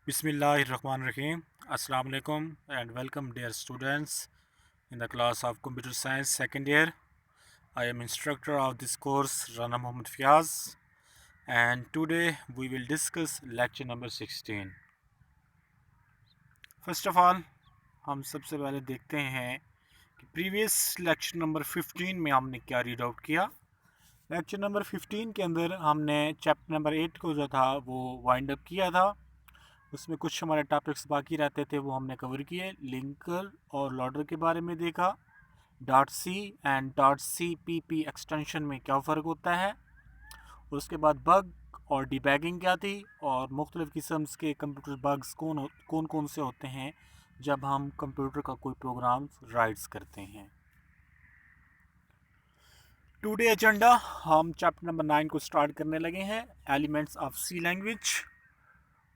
Bismillahirrahmanirrahim. Assalamu alaikum and welcome dear students in the class of Computer Science second year. I am instructor of this course Rana Muhammad Fiaz and today we will discuss lecture number 16. First of all हम सबसे पहले देखते हैं कि previous lecture number 15 में हमने क्या read out किया। लेक्चर नंबर 15 के अंदर हमने चैप्टर नंबर 8 को जो था वो वाइंड अप किया था। उसमें कुछ हमारे टॉपिक्स बाकी रहते थे, वो हमने कवर किए। लिंकर और लोडर के बारे में देखा, dot C and dot C P P extension में क्या फ़र्क होता है। उसके बाद बग और डिबैगिंग क्या थी और मुख्तलिफ़ किस्म के कंप्यूटर बग्स कौन कौन से होते हैं जब हम कंप्यूटर का कोई प्रोग्राम राइट्स करते हैं। टुडे एजेंडा हम चैप्टर नंबर 9 को स्टार्ट करने लगे हैं, एलिमेंट्स ऑफ सी लैंग्वेज।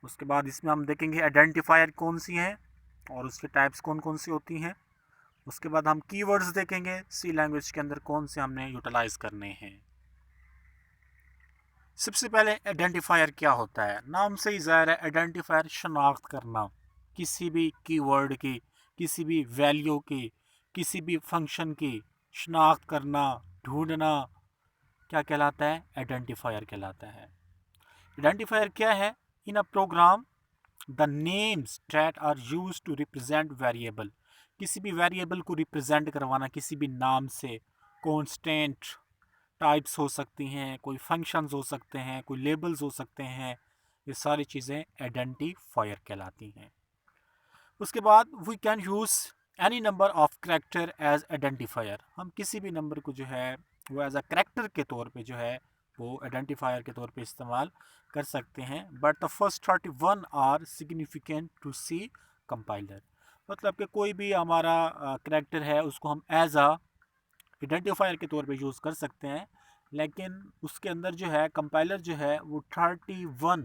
उसके बाद इसमें हम देखेंगे आइडेंटिफायर कौन सी हैं और उसके टाइप्स कौन कौन सी होती हैं। उसके बाद हम कीवर्ड्स देखेंगे सी लैंग्वेज के अंदर कौन से हमने यूटिलाइज करने हैं। सबसे पहले आइडेंटिफायर क्या होता है। नाम से ही ज़ाहिर है, आइडेंटिफायर शनाख्त करना, किसी भी कीवर्ड की, किसी भी वैल्यू की, किसी भी फंक्शन की शनाख्त करना, ढूंढना, क्या कहलाता है, आइडेंटिफायर कहलाता है। आइडेंटिफायर क्या है? In a program the names that are used to represent variable, किसी भी वेरिएबल को रिप्रेजेंट करवाना किसी भी नाम से। कॉन्स्टेंट टाइप्स हो सकती हैं, कोई फंक्शंस हो सकते हैं, कोई लेबल्स हो सकते हैं, ये सारी चीज़ें आइडेंटिफायर कहलाती हैं। उसके बाद we can use any number of character as identifier, हम किसी भी नंबर को जो है वो एज अ करैक्टर के तौर पे जो है वो आइडेंटिफायर के तौर पे इस्तेमाल कर सकते हैं। But the first 31 are significant to C compiler, मतलब कि कोई भी हमारा करैक्टर है उसको हम एज अ आइडेंटिफायर के तौर पे यूज़ कर सकते हैं, लेकिन उसके अंदर जो है कंपाइलर जो है वो 31,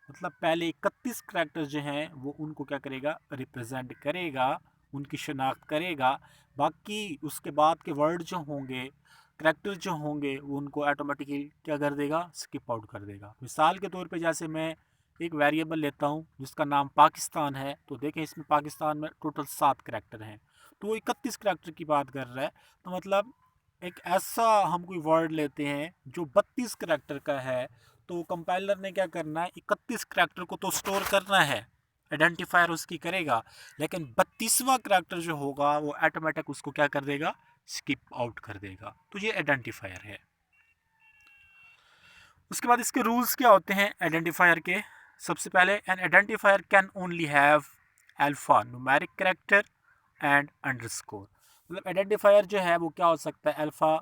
मतलब पहले 31 करैक्टर्स जो हैं वो उनको क्या करेगा, रिप्रेजेंट करेगा, उनकी शनाख्त करेगा। बाकी उसके बाद के वर्ड जो होंगे, करैक्टर्स जो होंगे, वो उनको ऑटोमेटिकली क्या कर देगा, स्किप आउट कर देगा। मिसाल के तौर पे जैसे मैं एक वेरिएबल लेता हूँ जिसका नाम पाकिस्तान है, तो देखें इसमें पाकिस्तान में टोटल 7 करैक्टर हैं, तो वो 31 करैक्टर की बात कर रहा है। तो मतलब एक ऐसा हम कोई वर्ड लेते हैं जो 32 करैक्टर का है, तो कंपाइलर ने क्या करना है, 31 करैक्टर को तो स्टोर करना है, आइडेंटिफायर उसकी करेगा, लेकिन 32वां करैक्टर जो होगा वो ऑटोमेटिक उसको क्या कर देगा, स्किप आउट कर देगा। तो ये आइडेंटिफायर है। उसके बाद इसके रूल्स क्या होते हैं आइडेंटिफायर के। सबसे पहले N identifier can only have alpha numeric character and underscore, मतलब आइडेंटिफायर जो है वो क्या हो सकता है, अल्फ़ा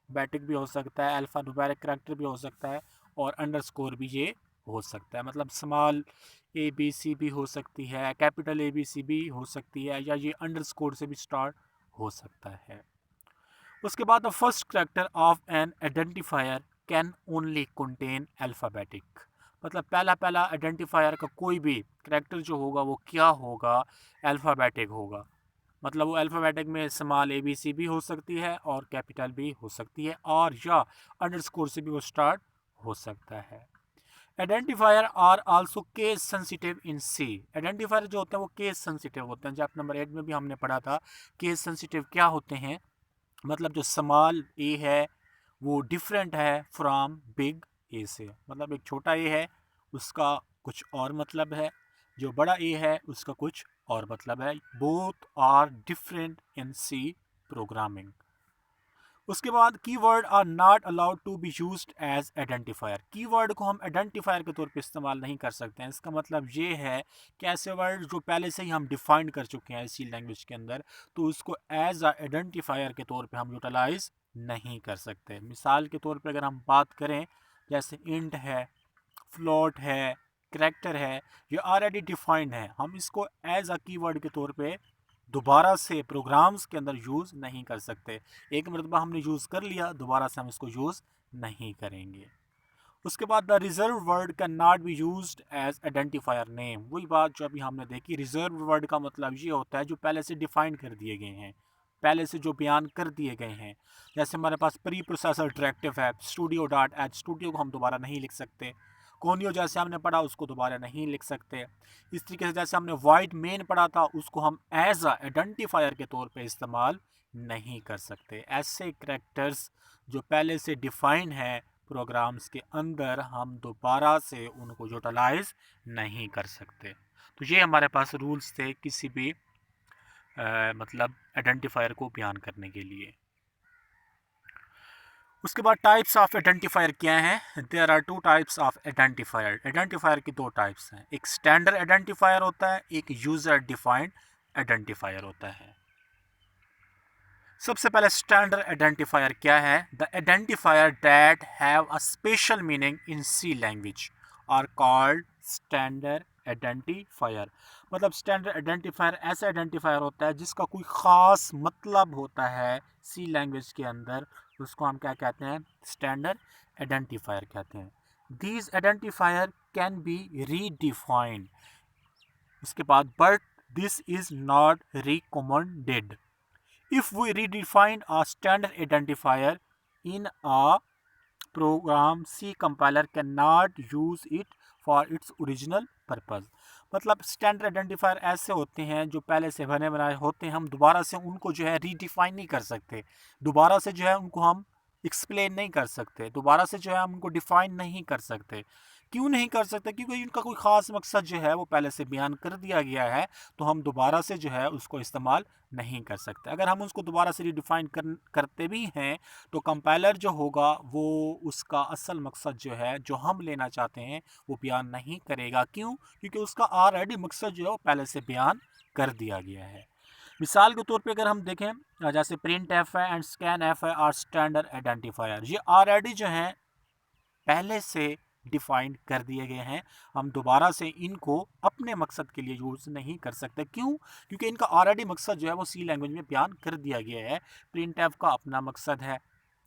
बैटिक भी हो सकता है, अल्फ़ा न्यूमेरिक करैक्टर भी हो सकता है और अंडरस्कोर भी ये हो सकता है। मतलब स्मॉल ए बी सी भी हो सकती है, कैपिटल ए बी सी भी हो सकती है, या ये अंडरस्कोर से भी स्टार्ट हो सकता है। उसके बाद the first character of N identifier can only contain alphabetic, मतलब पहला पहला आइडेंटिफायर का कोई भी करैक्टर जो होगा वो क्या होगा, अल्फ़ाबेटिक होगा। मतलब वो अल्फ़ाबेटिक में स्मॉल ए बी सी भी हो सकती है और कैपिटल भी हो सकती है, और या अंडरस्कोर से भी वो स्टार्ट हो सकता है। Identifier are also case sensitive in C, identifier जो होते हैं वो केस सेंसिटिव होते हैं। चैप्टर नंबर 8 में भी हमने पढ़ा था केस सेंसिटिव क्या होते हैं। मतलब जो स्मॉल ए है वो डिफरेंट है फ्रॉम बिग ए से, मतलब एक छोटा ए है उसका कुछ और मतलब है, जो बड़ा ए है उसका कुछ और मतलब है। Both are different in C programming. उसके बाद keyword are not allowed to be used as identifier, keyword को हम आइडेंटिफायर के तौर पे इस्तेमाल नहीं कर सकते हैं। इसका मतलब ये है कि ऐसे वर्ड जो पहले से ही हम डिफाइन कर चुके हैं इसी लैंग्वेज के अंदर, तो उसको एज अ आइडेंटिफायर के तौर पे हम यूटिलाइज नहीं कर सकते। मिसाल के तौर पे अगर हम बात करें, जैसे इंट है, फ्लोट है, करैक्टर है, ये ऑलरेडी डिफाइंड है, हम इसको एज अ कीवर्ड के तौर पे दोबारा से प्रोग्राम्स के अंदर यूज़ नहीं कर सकते। एक मरतबा हमने यूज़ कर लिया, दोबारा से हम इसको यूज़ नहीं करेंगे। उसके बाद the reserve word can not be used as identifier name, वही बात जो अभी हमने देखी। रिजर्व वर्ड का मतलब ये होता है जो पहले से डिफाइन कर दिए गए हैं, पहले से जो बयान कर दिए गए हैं। जैसे हमारे पास प्री प्रोसेसर डायरेक्टिव है स्टूडियो डॉट एच, स्टूडियो को हम दोबारा नहीं लिख सकते। कोनियो जैसे हमने पढ़ा उसको दोबारा नहीं लिख सकते। इस तरीके से जैसे हमने वाइड मेन पढ़ा था उसको हम एज अ आइडेंटिफायर के तौर पे इस्तेमाल नहीं कर सकते। ऐसे करैक्टर्स जो पहले से डिफाइन है प्रोग्राम्स के अंदर हम दोबारा से उनको यूटिलाइज नहीं कर सकते। तो ये हमारे पास रूल्स थे किसी भी मतलब आइडेंटिफायर को बयान करने के लिए। उसके बाद टाइप्स ऑफ आइडेंटिफायर क्या हैं? There are two types of identifier. Identifier की दो टाइप्स हैं, एक स्टैंडर्ड आइडेंटिफायर होता है, एक यूजर डिफाइंड आइडेंटिफायर होता है। सबसे पहले स्टैंडर्ड आइडेंटिफायर क्या है? The identifier that have a special meaning in C language are called standard identifier. मतलब स्टैंडर्ड आइडेंटिफायर ऐसा आइडेंटिफायर होता है जिसका कोई ख़ास मतलब होता है सी लैंग्वेज के अंदर, उसको हम क्या कहते हैं? स्टैंडर्ड आइडेंटिफायर कहते हैं। These identifier can be redefined. उसके बाद but this is not recommended. If we redefine a standard identifier in a program, C compiler cannot use it for its original purpose। मतलब स्टैंडर्ड आइडेंटिफायर ऐसे होते हैं जो पहले से बने बनाए होते हैं, हम दोबारा से उनको जो है रीडिफाइन नहीं कर सकते, दोबारा से जो है उनको हम एक्सप्लेन नहीं कर सकते, दोबारा से जो है हम उनको डिफाइन नहीं कर सकते। क्यों नहीं कर सकते? क्योंकि इनका कोई ख़ास मकसद जो है वो पहले से बयान कर दिया गया है, तो हम दोबारा से जो है उसको इस्तेमाल नहीं कर सकते। अगर हम उसको दोबारा से रीडिफाइन करते भी हैं तो कंपाइलर जो होगा वो उसका असल मकसद जो है जो हम लेना चाहते हैं वो बयान नहीं करेगा। क्यों? क्योंकि उसका ऑलरेडी मकसद जो है वो पहले से बयान कर दिया गया है। मिसाल के तौर पे अगर हम देखें जैसे प्रिंट एफ है एंड स्कैन एफ है और स्टैंडर्ड आइडेंटिफायर, ये ऑलरेडी जो हैं पहले से डिफाइंड कर दिए गए हैं, हम दोबारा से इनको अपने मकसद के लिए यूज़ नहीं कर सकते। क्यों? क्योंकि इनका ऑलरेडी मकसद जो है वो सी लैंग्वेज में बयान कर दिया गया है। प्रिंट एफ का अपना मकसद है,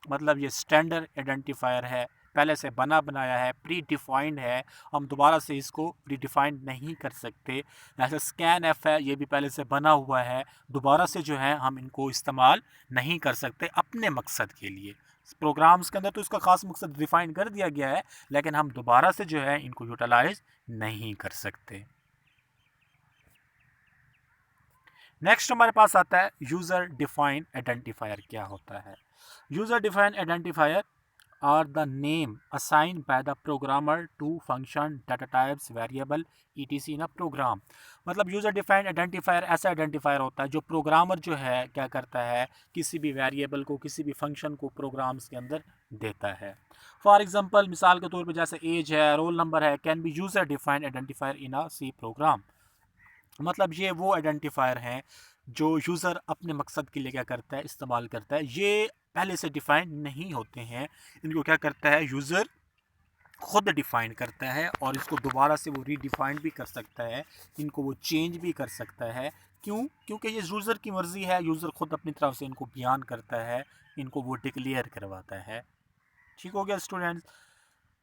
मतलब ये स्टैंडर्ड आइडेंटिफायर है, पहले से बना बनाया है, प्री डिफाइंड है, हम दोबारा से इसको रिडिफाइंड नहीं कर सकते। जैसे स्कैन एफ है, ये भी पहले से बना हुआ है, दोबारा से जो है हम इनको इस्तेमाल नहीं कर सकते अपने मकसद के लिए। प्रोग्राम्स के अंदर तो इसका खास मकसद डिफाइन कर दिया गया है, लेकिन हम दोबारा से जो है इनको यूटिलाइज नहीं कर सकते। नेक्स्ट हमारे पास आता है यूज़र डिफाइंड आइडेंटिफायर। क्या होता है? User defined identifier are the name assigned by the programmer to function, data types, variable etc in a program। मतलब यूज़र डिफाइंड आइडेंटिफायर ऐसा आइडेंटिफायर होता है जो प्रोग्रामर जो है क्या करता है, किसी भी वेरिएबल को, किसी भी फंक्शन को प्रोग्राम्स के अंदर देता है। फॉर एग्जांपल मिसाल के तौर पे जैसे एज है, रोल नंबर है, can be user defined identifier in a C program. मतलब ये वो आइडेंटिफायर हैं जो यूज़र अपने मकसद के लिए क्या करता है, इस्तेमाल करता है। ये पहले से डिफ़ाइन नहीं होते हैं, इनको क्या करता है यूज़र खुद डिफ़ाइन करता है और इसको दोबारा से वो रीडिफाइंड भी कर सकता है, इनको वो चेंज भी कर सकता है। क्यों? क्योंकि ये यूज़र की मर्ज़ी है, यूज़र खुद अपनी तरफ से इनको बयान करता है, इनको वो डिक्लेयर करवाता है। ठीक हो गया स्टूडेंट्स?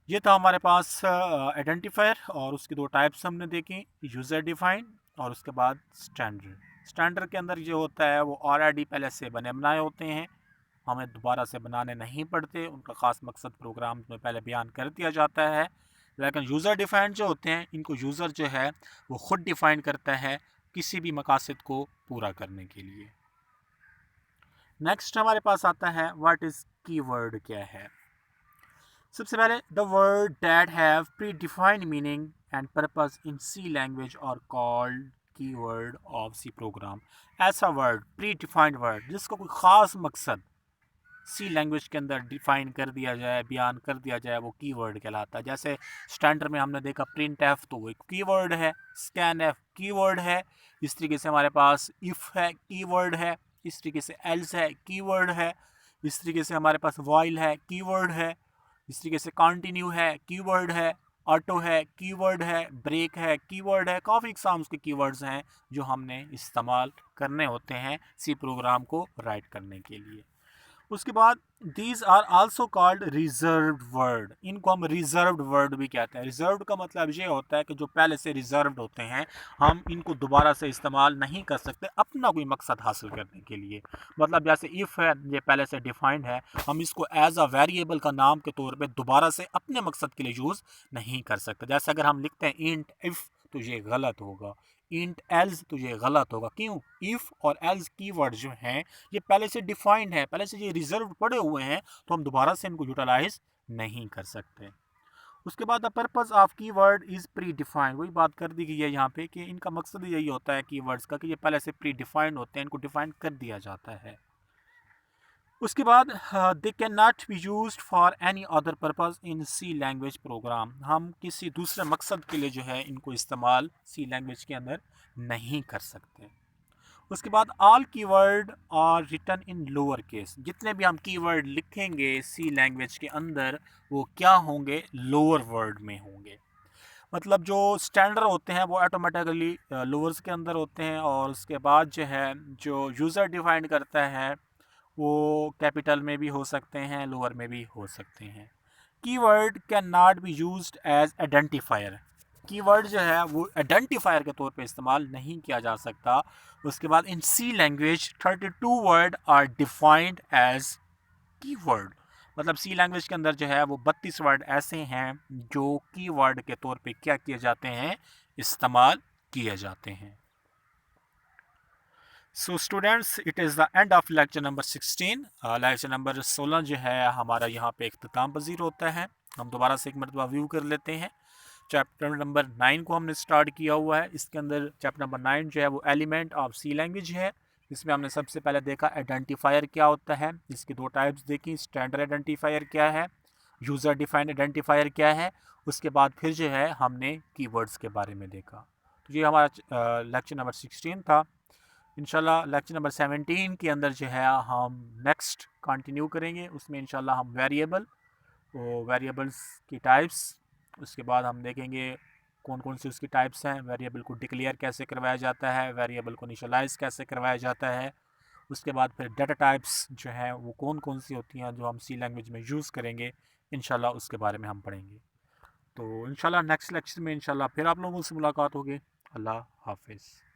ये था हमारे पास आइडेंटिफायर और उसकी दो टाइप्स हमने देखी, यूज़र डिफाइंड और उसके बाद स्टैंडर्ड। स्टैंडर्ड के अंदर जो होता है वो ऑलरेडी पहले से बने बनाए होते हैं, हमें दोबारा से बनाने नहीं पड़ते, उनका ख़ास मकसद प्रोग्राम में पहले बयान कर दिया जाता है। लेकिन यूज़र डिफाइंड जो होते हैं इनको यूज़र जो है वो ख़ुद डिफ़ाइन करता है किसी भी मकासद को पूरा करने के लिए। नेक्स्ट हमारे पास आता है व्हाट इज़ कीवर्ड। क्या है? सबसे पहले the word that have predefined meaning and purpose in C language और called keyword of C program. ऐसा वर्ड, प्री डिफाइंड वर्ड जिसका कोई ख़ास मकसद सी लैंग्वेज के अंदर डिफाइन कर दिया जाए, बयान कर दिया जाए, वो कीवर्ड कहलाता है। जैसे स्टैंडर्ड में हमने देखा प्रिंट एफ, तो वो एक कीवर्ड है, स्कैन एफ कीवर्ड है, इस तरीके से हमारे पास इफ़ है कीवर्ड है, इस तरीके से एल्स है कीवर्ड है, इस तरीके से हमारे पास वाइल है कीवर्ड है, इस तरीके से कंटिन्यू है कीवर्ड है, ऑटो है कीवर्ड है, ब्रेक है कीवर्ड है। काफ़ी एग्जाम्स के कीवर्ड्स हैं जो हमने इस्तेमाल करने होते हैं सी प्रोग्राम को राइट करने के लिए। उसके बाद these are also called reserved word, इनको हम रिजर्व्ड वर्ड भी कहते हैं। रिजर्व्ड का मतलब ये होता है कि जो पहले से रिजर्व्ड होते हैं, हम इनको दोबारा से इस्तेमाल नहीं कर सकते अपना कोई मकसद हासिल करने के लिए। मतलब जैसे इफ़ है, ये पहले से डिफाइंड है, हम इसको एज अ वेरिएबल का नाम के तौर पे दोबारा से अपने मकसद के लिए यूज़ नहीं कर सकते। जैसे अगर हम लिखते हैं इंट इफ़, तो ये गलत होगा। इंट एल्स, तो ये गलत होगा। क्यों? इफ़ और एल्स कीवर्ड जो हैं ये पहले से डिफाइंड है, पहले से ये रिजर्व पड़े हुए हैं, तो हम दोबारा से इनको यूटिलाइज नहीं कर सकते। उसके बाद the purpose of keyword is pre defined, वही बात कर दी गई है यहाँ पे कि इनका मकसद यही होता है कीवर्ड्स का कि ये पहले से प्री डिफाइंड होते हैं, इनको डिफाइन कर दिया जाता है। उसके बाद they can not be use for any other purpose in C language program, हम किसी दूसरे मकसद के लिए जो है इनको इस्तेमाल सी लैंग्वेज के अंदर नहीं कर सकते। उसके बाद all keyword are written in lower case, जितने भी हम कीवर्ड लिखेंगे सी लैंग्वेज के अंदर वो क्या होंगे? लोअर वर्ड में होंगे। मतलब जो स्टैंडर्ड होते हैं वो ऑटोमेटिकली लोअर्स के अंदर होते हैं, और उसके बाद जो है जो यूज़र डिफाइन करता है वो कैपिटल में भी हो सकते हैं, लोअर में भी हो सकते हैं। Keyword can not be used as identifier, कीवर्ड जो है वो आइडेंटिफायर के तौर पे इस्तेमाल नहीं किया जा सकता। उसके बाद in C language 32 word are defined as keyword, मतलब सी लैंग्वेज के अंदर जो है वो 32 वर्ड ऐसे हैं जो कीवर्ड के तौर पे क्या किए जाते हैं? इस्तेमाल किए जाते हैं। So students, it is the end of lecture number 16। Lecture number 16 जो है हमारा यहाँ पे इख्तिताम पजीर होता है। हम दोबारा से एक मरतबा व्यू कर लेते हैं। चैप्टर नंबर 9 को हमने स्टार्ट किया हुआ है। इसके अंदर चैप्टर नंबर 9 जो है वो एलिमेंट ऑफ सी लैंग्वेज है। इसमें हमने सबसे पहले देखा आइडेंटिफायर क्या होता है, इसकी दो टाइप्स देखी, स्टैंडर्ड आइडेंटिफायर क्या है, यूज़र डिफाइंड आइडेंटिफायर क्या है। उसके बाद फिर जो है हमने कीवर्ड्स के बारे में देखा। तो ये हमारा लेक्चर नंबर 16 था। इंशाल्लाह लेक्चर नंबर 17 के अंदर जो है हम नेक्स्ट कंटिन्यू करेंगे। उसमें इंशाल्लाह हम वेरिएबल्स की टाइप्स, उसके बाद हम देखेंगे कौन कौन सी उसकी टाइप्स हैं, वेरिएबल को डिक्लेयर कैसे करवाया जाता है, वेरिएबल को इनिशियलाइज कैसे करवाया जाता है। उसके बाद फिर डाटा टाइप्स जो हैं वो कौन कौन सी होती हैं जो हम सी लैंग्वेज में यूज़ करेंगे, इंशाल्लाह उसके बारे में हम पढ़ेंगे। तो इंशाल्लाह नेक्स्ट लेक्चर में इंशाल्लाह फिर आप लोगों से मुलाकात होगी। अल्लाह हाफिज़।